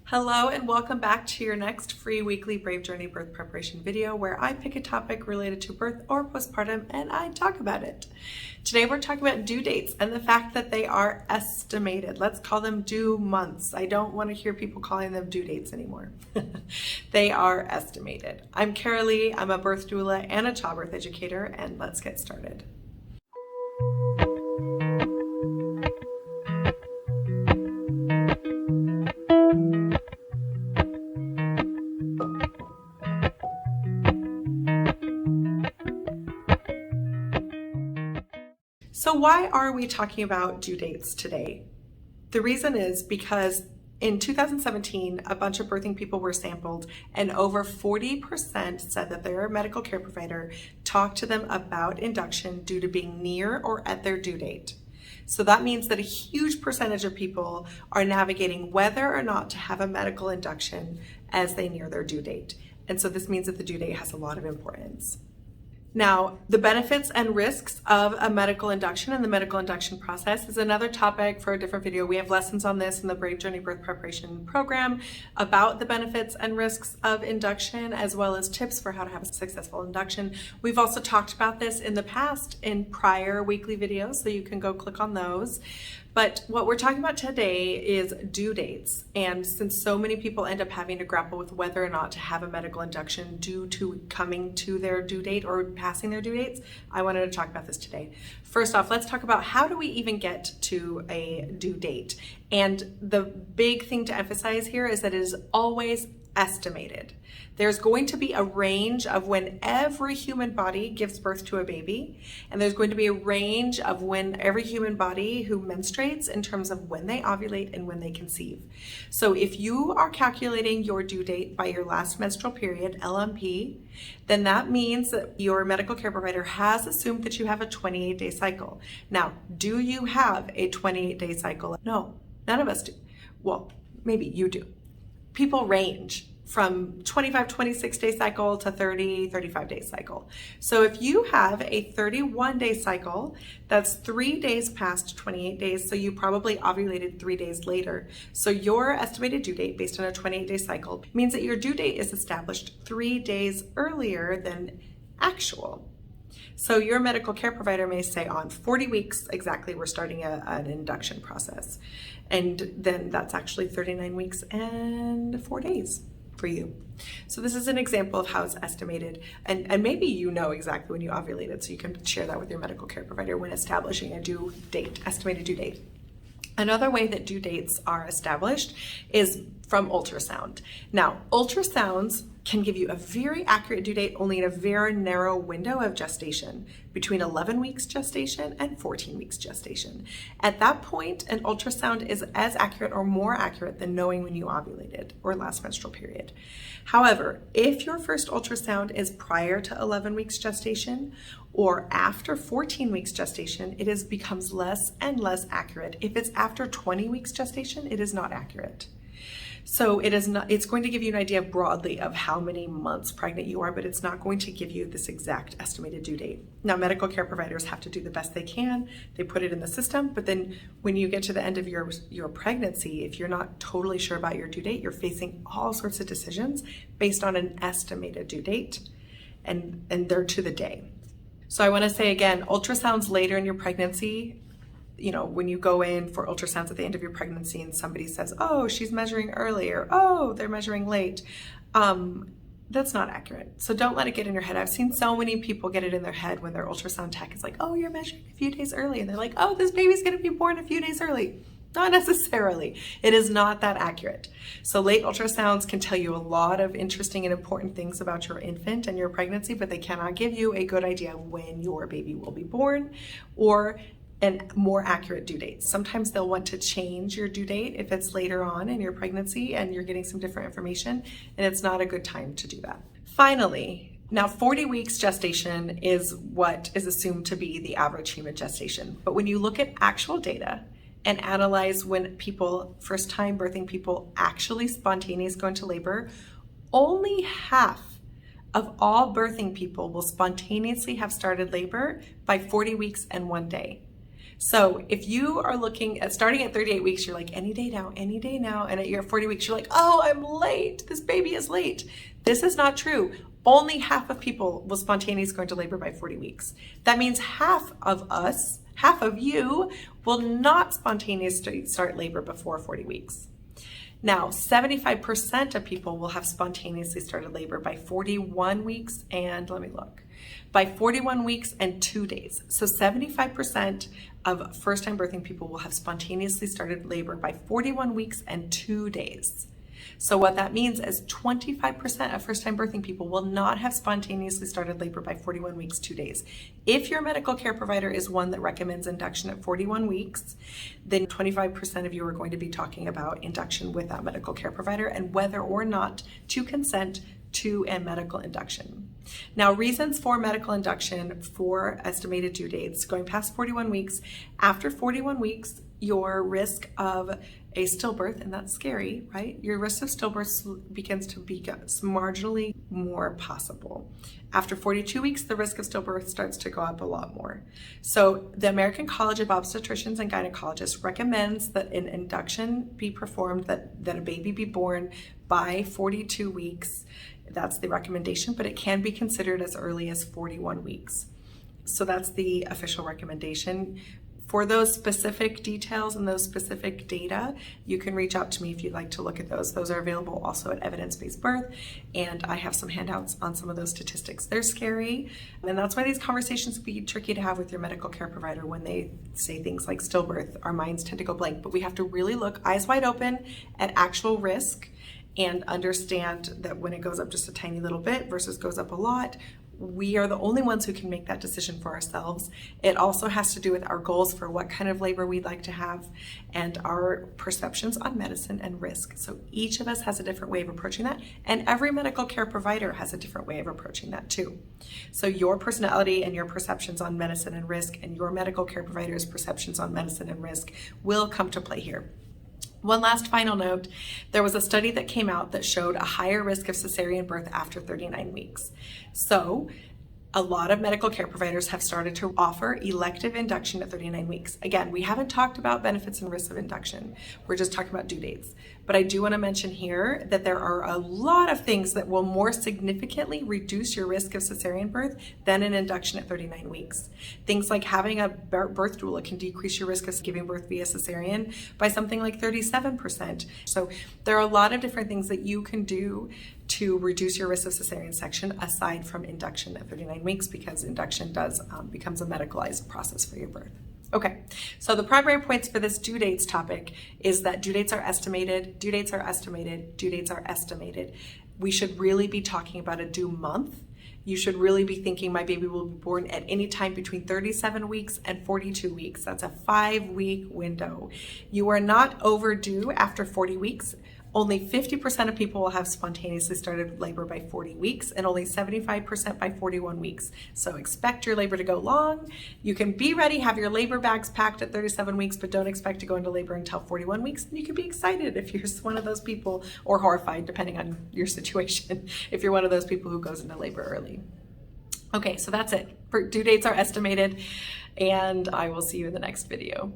Hello and welcome back to your next free weekly Brave Journey birth preparation video where I pick a topic related to birth or postpartum and I talk about it. Today we're talking about due dates and the fact that they are estimated. Let's call them due months. I don't want to hear people calling them due dates anymore. They are estimated. I'm Carolee, I'm a birth doula and a childbirth educator, and let's get started. So why are we talking about due dates today? The reason is because in 2017, a bunch of birthing people were sampled and over 40% said that their medical care provider talked to them about induction due to being near or at their due date. So that means that a huge percentage of people are navigating whether or not to have a medical induction as they near their due date. And so this means that the due date has a lot of importance. Now, the benefits and risks of a medical induction and the medical induction process is another topic for a different video. We have lessons on this in the Brave Journey birth preparation program about the benefits and risks of induction, as well as tips for how to have a successful induction. We've also talked about this in the past in prior weekly videos, so you can go click on those. But what we're talking about today is due dates. And since so many people end up having to grapple with whether or not to have a medical induction due to coming to their due date or passing their due dates, I wanted to talk about this today. First off, let's talk about how do we even get to a due date. And the big thing to emphasize here is that it is always estimated. There's going to be a range of when every human body gives birth to a baby, and there's going to be a range of when every human body who menstruates in terms of when they ovulate and when they conceive. So if you are calculating your due date by your last menstrual period, LMP, then that means that your medical care provider has assumed that you have a 28-day cycle. Now, do you have a 28-day cycle? No, none of us do. Well, maybe you do. People range from 26-day cycle to 35-day cycle. So if you have a 31-day cycle, that's 3 days past 28 days, so you probably ovulated 3 days later. So your estimated due date based on a 28-day cycle means that your due date is established 3 days earlier than actual. So your medical care provider may say on 40 weeks exactly we're starting an induction process. And then that's actually 39 weeks and 4 days for you. So this is an example of how it's estimated. And maybe you know exactly when you ovulated, so you can share that with your medical care provider when establishing a due date, estimated due date. Another way that due dates are established is from ultrasound. Now, ultrasounds can give you a very accurate due date only in a very narrow window of gestation, between 11 weeks gestation and 14 weeks gestation. At that point, an ultrasound is as accurate or more accurate than knowing when you ovulated or last menstrual period. However, if your first ultrasound is prior to 11 weeks gestation or after 14 weeks gestation, it becomes less and less accurate. If it's after 20 weeks gestation, it is not accurate. So it's going to give you an idea broadly of how many months pregnant you are, but it's not going to give you this exact estimated due date. Now, medical care providers have to do the best they can. They put it in the system, but then when you get to the end of your pregnancy, if you're not totally sure about your due date, you're facing all sorts of decisions based on an estimated due date, and they're to the day. So I want to say again, ultrasounds later in your pregnancy, when you go in for ultrasounds at the end of your pregnancy and somebody says, oh, she's measuring early, or oh, they're measuring late, that's not accurate. So don't let it get in your head. I've seen so many people get it in their head when their ultrasound tech is like, oh, you're measuring a few days early. And they're like, oh, this baby's going to be born a few days early. Not necessarily. It is not that accurate. So late ultrasounds can tell you a lot of interesting and important things about your infant and your pregnancy, but they cannot give you a good idea of when your baby will be born or and more accurate due dates. Sometimes they'll want to change your due date if it's later on in your pregnancy and you're getting some different information, and it's not a good time to do that. Finally, now 40 weeks gestation is what is assumed to be the average human gestation. But when you look at actual data and analyze when first-time birthing people actually spontaneously go into labor, only half of all birthing people will spontaneously have started labor by 40 weeks and 1 day. So if you are looking at starting at 38 weeks, you're like, any day now, and at your 40 weeks, you're like, oh, I'm late. This baby is late. This is not true. Only half of people will spontaneously go into labor by 40 weeks. That means half of us, half of you, will not spontaneously start labor before 40 weeks. Now, 75% of people will have spontaneously started labor by 41 weeks and, let me look, by 41 weeks and 2 days. So 75% of first-time birthing people will have spontaneously started labor by 41 weeks and 2 days. So what that means is 25% of first-time birthing people will not have spontaneously started labor by 41 weeks, 2 days. If your medical care provider is one that recommends induction at 41 weeks, then 25% of you are going to be talking about induction with that medical care provider and whether or not to consent to a medical induction. Now, reasons for medical induction for estimated due dates going past 41 weeks. After 41 weeks, your risk of a stillbirth, and that's scary, right? Your risk of stillbirth begins to be marginally more possible. After 42 weeks, the risk of stillbirth starts to go up a lot more. So the American College of Obstetricians and Gynecologists recommends that an induction be performed, that a baby be born by 42 weeks. That's the recommendation, but it can be considered as early as 41 weeks. So that's the official recommendation. For those specific details and those specific data, you can reach out to me if you'd like to look at those. Those are available also at Evidence-Based Birth, and I have some handouts on some of those statistics. They're scary, and that's why these conversations can be tricky to have with your medical care provider when they say things like stillbirth. Our minds tend to go blank, but we have to really look eyes wide open at actual risk and understand that when it goes up just a tiny little bit versus goes up a lot, we are the only ones who can make that decision for ourselves. It also has to do with our goals for what kind of labor we'd like to have and our perceptions on medicine and risk. So each of us has a different way of approaching that, and every medical care provider has a different way of approaching that too. So your personality and your perceptions on medicine and risk and your medical care provider's perceptions on medicine and risk will come to play here. One last final note, there was a study that came out that showed a higher risk of cesarean birth after 39 weeks. So a lot of medical care providers have started to offer elective induction at 39 weeks. Again, we haven't talked about benefits and risks of induction. We're just talking about due dates. But I do want to mention here that there are a lot of things that will more significantly reduce your risk of cesarean birth than an induction at 39 weeks. Things like having a birth doula can decrease your risk of giving birth via cesarean by something like 37%. So there are a lot of different things that you can do to reduce your risk of cesarean section aside from induction at 39 weeks, because induction becomes a medicalized process for your birth. Okay, so the primary points for this due dates topic is that due dates are estimated, due dates are estimated, due dates are estimated. We should really be talking about a due month. You should really be thinking my baby will be born at any time between 37 weeks and 42 weeks. That's a 5-week window. You are not overdue after 40 weeks. Only 50% of people will have spontaneously started labor by 40 weeks and only 75% by 41 weeks. So expect your labor to go long. You can be ready, have your labor bags packed at 37 weeks, but don't expect to go into labor until 41 weeks. And you can be excited if you're one of those people, or horrified depending on your situation, if you're one of those people who goes into labor early. Okay, so that's it. Due dates are estimated, and I will see you in the next video.